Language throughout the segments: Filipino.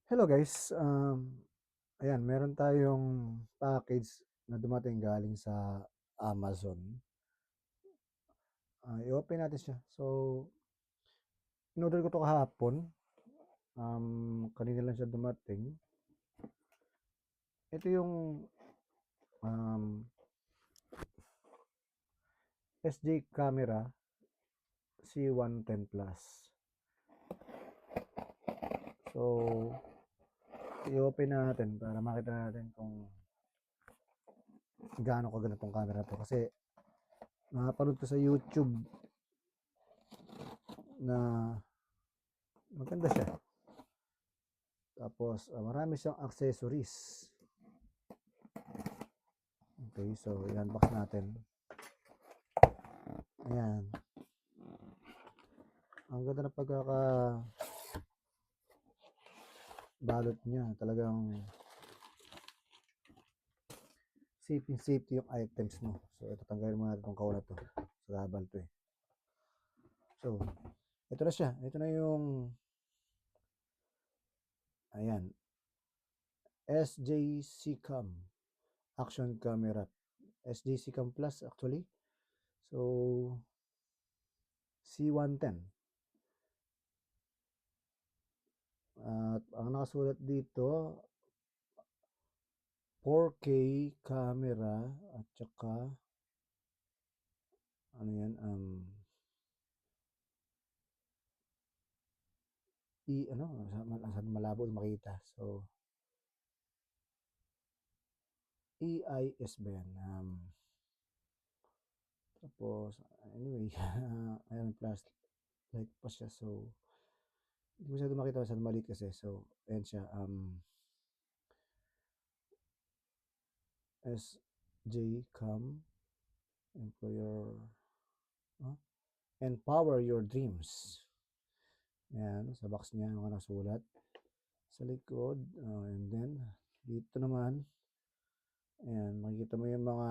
Hello guys, ayan meron tayong package na dumating galing sa Amazon. I-open natin siya. So, in-order ko 'to kahapon, kanina lang siya dumating. Ito yung, um, SJ camera C110 Plus. So, i-open natin para makita natin kung gaano kaganda 'tong camera 'to kasi napanood ko sa YouTube na maganda siya. Tapos, marami siyang accessories. Okay, so i-unbox natin. Ayan. Ang ganda ng pagkakabalot niya. Talagang safety yung items mo. So, ito tanggalin mo natin itong kauna to. Sa labal to eh. So, ito na siya. Ito na yung, ayan, SJCam Action Camera. SJCam Plus actually. So, C110. At ang nakasulat dito, 4K camera at saka ano yan, malabo makita. So, EIS ba yan? Tapos, anyway, ayan, plastic light pa siya. So, hindi ko masyado makita, masyado maliit kasi. So, ayan siya, SJ Cam, Employer, Empower Your Dreams. Ayan, sa box niya, mga nasulat. Sa likod, and then, dito naman, ayan, makikita mo yung mga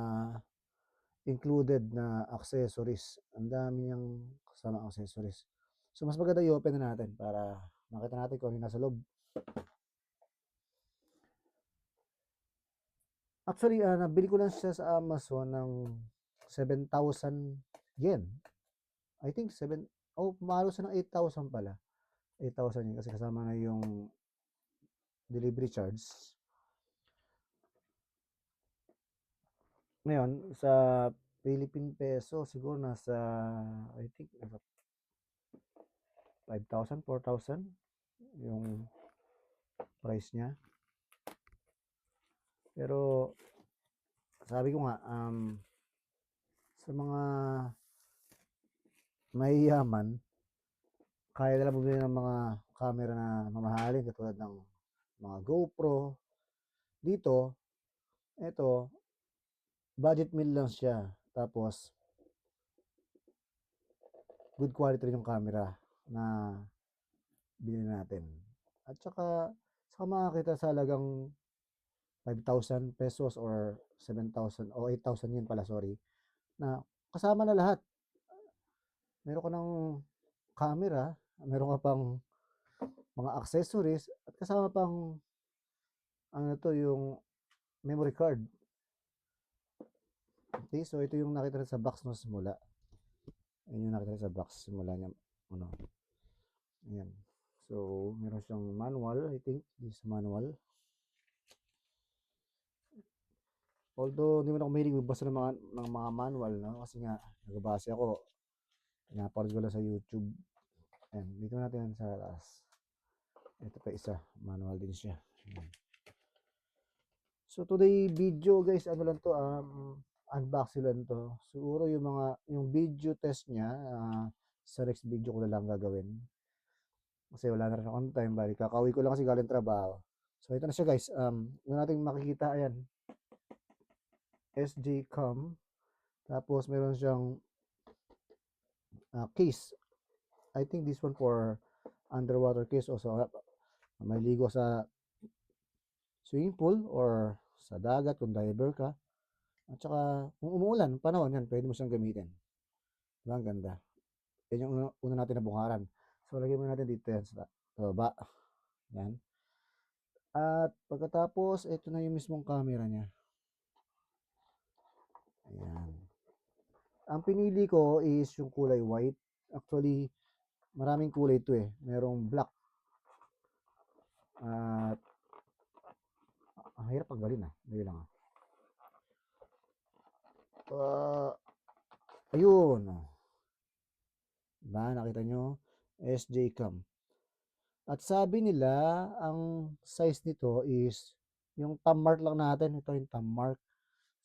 included na accessories. Ang dami niyang kasama accessories. So, mas maganda i-open na natin para makita natin kung ano yung nasa loob. Actually, nabili ko lang siya sa Amazon ng 7,000 yen. I think 7, mahalo siya ng 8,000 pala. 8,000 yen kasi kasama na yung delivery charge. Ngayon, sa Philippine peso, siguro nasa, I think, 5,000, 4,000 yung price niya. Pero, sabi ko nga, sa mga mayayaman, kaya nila bumili ng mga camera na mamahalin katulad ng mga GoPro. Dito, ito, budget meal lang siya. Tapos, good quality rin yung camera na binili natin. At saka makakita sa halagang 5,000 pesos or 7,000 o 8,000 yun pala, sorry. Na kasama na lahat. Meron ka ng camera, meron ka pang mga accessories, at kasama pang ano to, yung memory card. Okay, so ito yung nakita sa box no simula. Ayun yung nakita sa box simula niya. Ano, ayan. So, meron siyang manual, I think. This manual. Although, hindi mo na ako mahilig magbasa ng mga manual, no? Kasi nga, nagbabase ako. Pinapanood ko lang sa YouTube. Ayan, dito natin sa taas. Ito pa isa, manual din siya. Ayan. So, today video guys, ano lang to, unboxing lang to. Siguro yung video test niya, sa next video ko na lang gagawin. Kasi wala na rin akong time, bali kakauwi ko lang kasi galing trabaho. So, ito na siya guys. Yung nating makikita, ayan, SJ Cam. Tapos, meron siyang case. I think this one for underwater case o sa may ligo sa swimming pool or sa dagat kung diver ka. At saka kung umuulan, panahon yan, pwede mo siyang gamitin. Diba? Ang ganda. Yan yung una natin na bungaran. So, lagyan mo natin dito yan sa baba. Yan. At pagkatapos, ito na yung mismong camera niya. Ayan. Ang pinili ko is yung kulay white. Actually, maraming kulay ito eh. Merong black. At ang hirap pagbalin ah. Dali lang ah. Ayun. Diba? Nakita nyo? SJ Cam. At sabi nila, ang size nito is yung thumb mark lang natin. Ito yung thumb mark.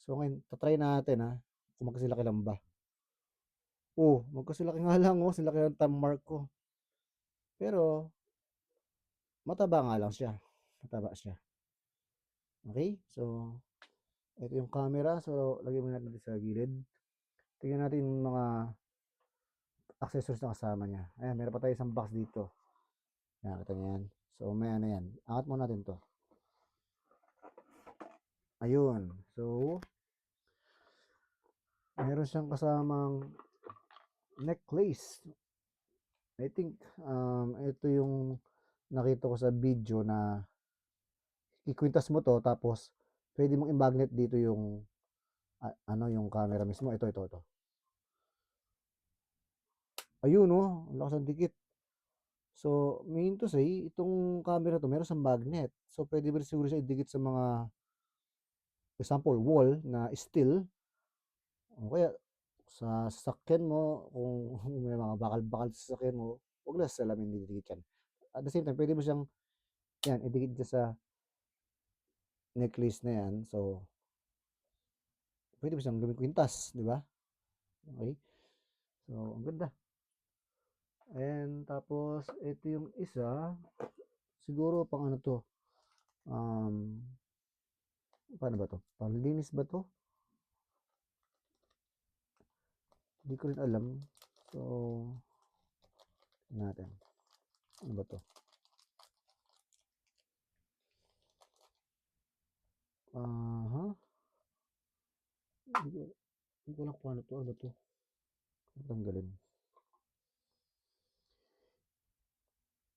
So ngayon, tatry natin ha. Kung magkasilaki lang ba. Oh, magkasilaki nga lang oh. Silaki ng thumb mark ko. Pero, mataba nga lang siya. Mataba siya. Okay? So, ito yung camera. So, lagyan mo natin dito sa gilid. Tingnan natin yung mga accessories na kasama niya. Ayan, meron pa tayo isang box dito. Nakita niyo yan. So, may ano yan. Angat mo natin to. Ayun. So, meron siyang kasamang necklace. I think, ito yung nakita ko sa video na ikwintas mo to, tapos, pwede mong i-magnet dito yung, yung camera mismo. Ito. Ayun, oh. Ang lakas ng dikit. So, mean to say, itong camera to, meron siyang magnet. So, pwede ba siguro siya idikit sa mga, example, wall na steel. O kaya, sa sasakyan mo, kung may mga bakal-bakal sa sasakyan mo, huwag lang sa salamin didikit yan. At the same time, pwede mo siyang, yan, idikit dyan sa necklace na yan. So, pwede mo siyang gawing kwintas, di ba? Okay. So, ang ganda. And, tapos, ito yung isa, siguro pang ano to, paano ba to? Panlinis ba to? Hindi ko rin alam. So, natin. Ano ba to? Hindi ko lang kung ano to. Ano to? Tanggalin.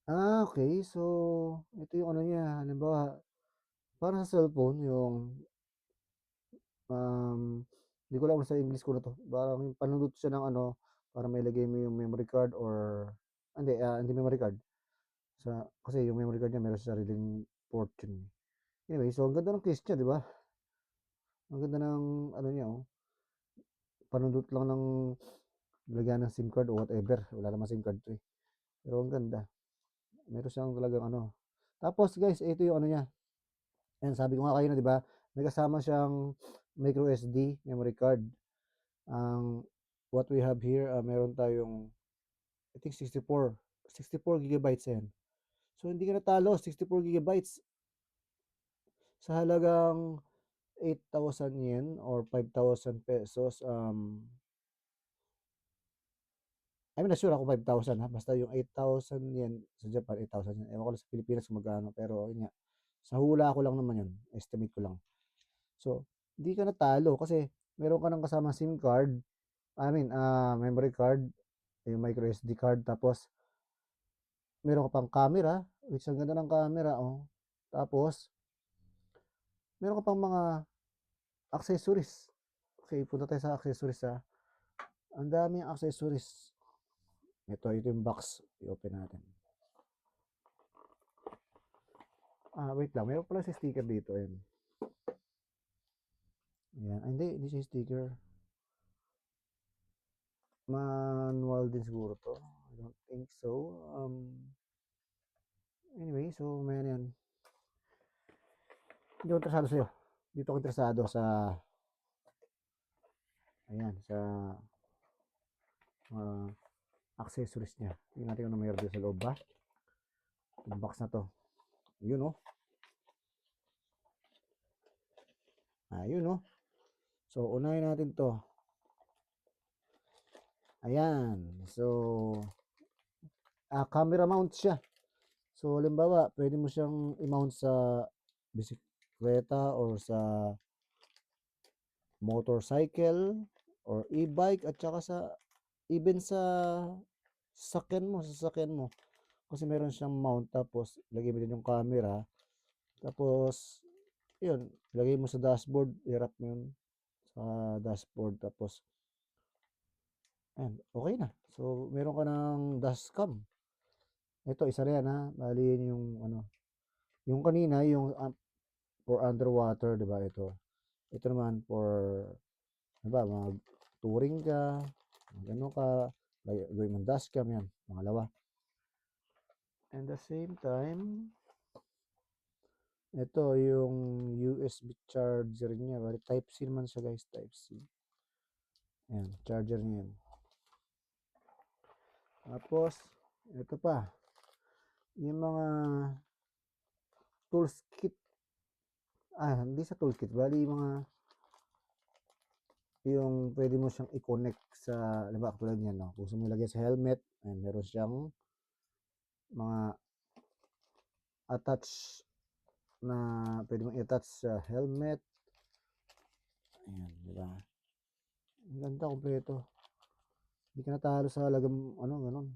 Okay. So, ito yung ano niya. Halimbawa, para sa cellphone, yung, hindi ko lang kung sa English ko na to. Parang panundot siya ng ano, para may lagay mo yung memory card or, hindi memory card. Kasi yung memory card niya meron sa sariling port yun. Anyway, so ang ganda ng case niya, di ba? Ang ganda ng ano niya, oh. Panundot lang ng lagyan ng SIM card o whatever. Wala naman SIM card to eh. Pero ang ganda. Meron siyang talagang ano. Tapos guys, ito yung ano niya. Ayan, sabi ko nga kayo na, di ba? May kasama siyang micro SD memory card. Ang what we have here, meron tayong I think 64 gigabytes yan. So hindi ka natalo, 64 gigabytes sa halagang 8,000 yen or 5,000 pesos. I'm not sure ako 5,000 ha. Basta yung 8,000 yen sa Japan, 8,000 yen. Ewan ko lang sa Pilipinas kung magkano. Pero yun nga, sa hula ko lang naman yun. Estimate ko lang. So, hindi ka natalo kasi meron ka ng kasama SIM card. Memory card, yung micro SD card. Tapos, meron ka pang camera, which ang ganda ng camera, oh. Tapos, meron ka pang mga accessories. Okay, punta tayo sa accessories ha. Ang daming accessories. Ito yung box. I-open natin. Wait lang. Meron pala si sticker dito. Ayan. Ayan. Hindi siya sticker. Manual din siguro to. I don't think so. Anyway, so may ano yan. Hindi ako interesado sa'yo. Dito ako interesado sa sa accessories niya. Tingnan natin kung ano mayroon dito sa loob ba. Yung box na to. Yun oh. Yun oh. So, unahin natin to. Ayan. So, camera mount siya. So, halimbawa, pwede mo siyang i-mount sa bisikleta or sa motorcycle or e-bike at saka even sa sasakyan mo. Kasi meron siyang mount tapos lagay mo din yung camera. Tapos, yun, ilagay mo sa dashboard, i-wrap mo yun sa dashboard. Tapos, ayan, okay na. So, meron ka ng dashcam. Ito, isa rin ha. Bali yun yung, ano, yung kanina, yung for underwater, di ba? Ito naman for, ano ba, mag-touring ka, gano'n ka, gawin mong dashcam yan, pangalawa. And the same time, ito yung USB charger niya. Bali, Type-C naman siya guys, Type-C. Ayan, charger niya yan. Tapos, ito pa, yung mga tools kit. Hindi sa toolkit, bali yung pwede mo siyang i-connect sa, diba, tulad niyan, no? Kung gusto mo ilagay sa helmet, ayan, meron siyang mga attach na pwede mong i-attach sa helmet. Ayan, diba? Ang ganda, kompleto. Hindi ka natalo sa halagang, ano, ganun,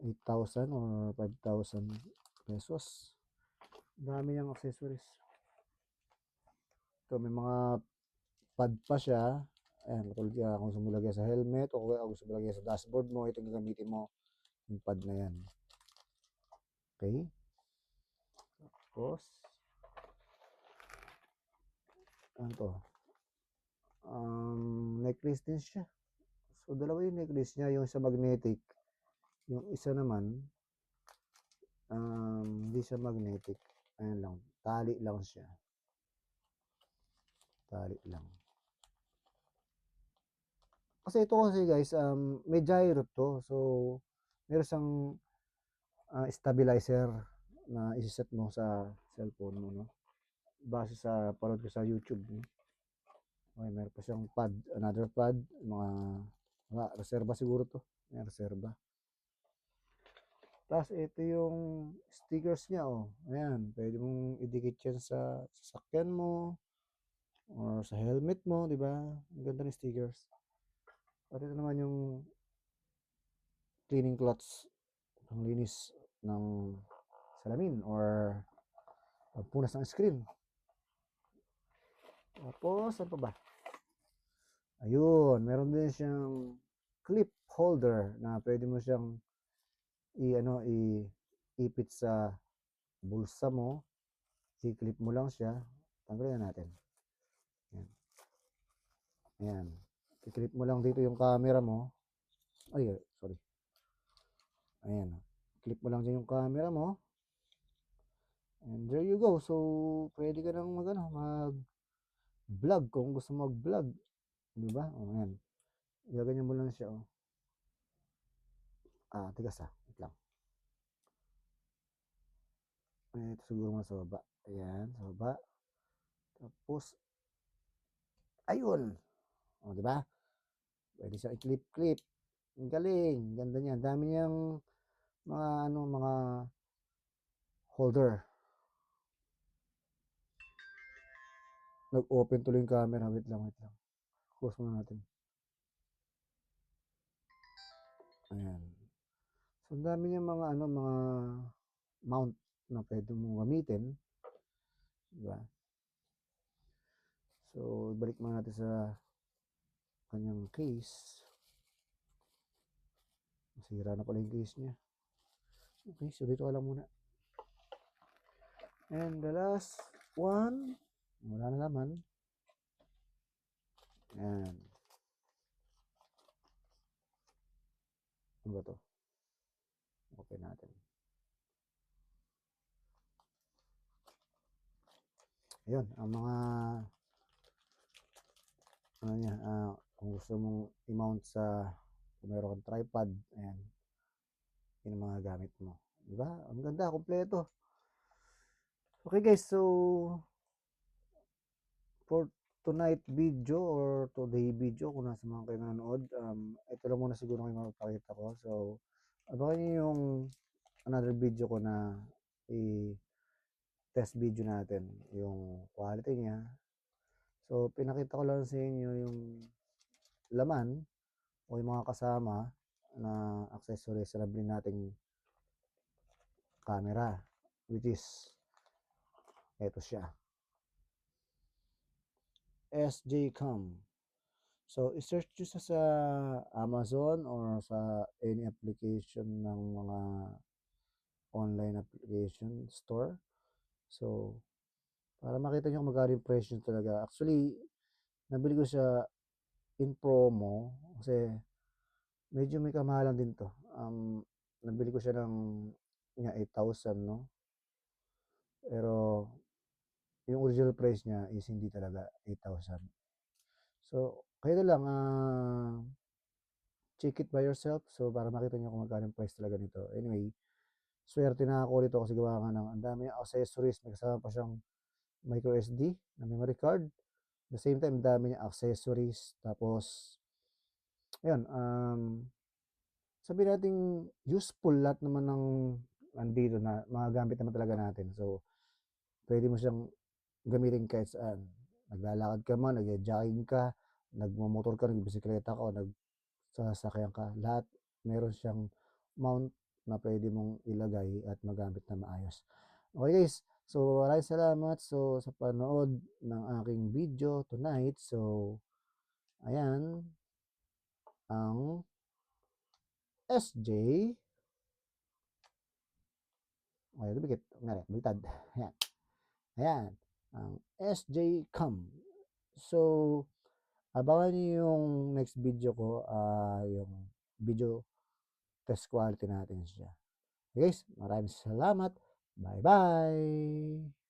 8,000 or 5,000 pesos. Dami niyang accessories. Ito, may mga pad pa siya. Ayan, katulad yan, kung gusto mo lagay sa helmet o kung gusto mo lagay sa dashboard mo, ito gagamitin mo, yung pad na yan. Okay? Tapos, ano to? Necklace din siya. So, dalawa yung necklace niya, yung sa magnetic. Yung isa naman, hindi siya magnetic. Ayan lang, tali lang siya. Tali lang. Kasi ito kasi guys, may gyro to. So, meron siyang stabilizer na isiset mo sa cellphone mo, no? Base sa parod ko sa YouTube, no? Okay, meron pa siyang pad, another pad, mga reserva siguro to. May reserva. Tapos ito yung stickers niya, oh. Ayan, pwede mong idikit yan sa sasakyan mo or sa helmet mo, di ba? Ang ganda ng stickers. At ito naman yung cleaning cloths, ang linis ng salamin or punas ng screen. Tapos, ano pa ba? Ayun, meron din siyang clip holder na pwede mo siyang ipit sa bulsa mo. I-clip mo lang siya. Tanggalin natin. Ayan. Ayan. I-clip mo lang dito yung camera mo. Ay, sorry. Ayan. Clip mo lang dyan yung camera mo. And there you go. So, pwede ka nang mag-vlog kung gusto mag-vlog. Diba? O, ayan. Gaganyan mo lang siya. Oh. Tigas Wait lang. Ito siguro muna sa baba. Ayan, sa baba. Tapos, ayun. O, diba? Pwede siya i-clip-clip. Ang galing. Ganda niya. Dami niyang mga holder. Nag-open tuloy yung camera. Wait lang. Close muna natin. Ayan. So, ang dami niyang mga mount na pwede mong gamitin. Diba? So, balik muna natin sa kanyang case. Masira na pala yung case niya. Okay, so dito ka lang muna. And the last one, wala na naman. Ayan. Ano ba to? Okay natin. Ayun, ang mga kung gusto mong i-mount kung meron kang tripod, ayan, yun ang mga gamit mo. Diba? Ang ganda, kompleto. Okay guys, so for tonight video or today video, kung nasa mga kayo nanonood, ito lang muna siguro kayo mapapakita ko. So, abangan nyo yung another video ko na test video natin, yung quality niya. So, pinakita ko lang sa inyo yung laman o yung mga kasama na accessories sa nabili nating camera, which is Ito siya. SJCam. So, i-search nyo sa Amazon or sa any application ng mga online application store. So, para makita nyo kung magkano yung presyo talaga. Actually, nabili ko siya in promo kasi medyo may kamahalan din to. Nabili ko siya ng 8,000, no? Pero, yung original price niya is hindi talaga 8,000. So, kayo na lang, check it by yourself. So, para makita nyo kung magkano yung price talaga nito. Anyway, swerte na ako dito kasi gawa nga ng ang dami accessories. May kasama pa siyang micro SD na memory card. At the same time, dami niya accessories. Tapos, ayun, sabi natin useful lahat naman ng andito na mga gamit naman talaga natin. So, pwede mo siyang gamitin kahit saan. Naglalakad ka man, nag-jogging ka, nagmamotor ka, nagbisikleta ka, o nagsasakyan ka. Lahat meron siyang mount na pwede mong ilagay at magamit na maayos. Okay guys, so maraming salamat sa panood ng aking video tonight. So, ayan, ang SJ, okay, dubikit, ngari, balitad. Ayan, ayan, ang SJ Cam. So, abangan niyo yung next video ko, yung video test quality natin siya. Okay guys, maraming salamat. Bye-bye!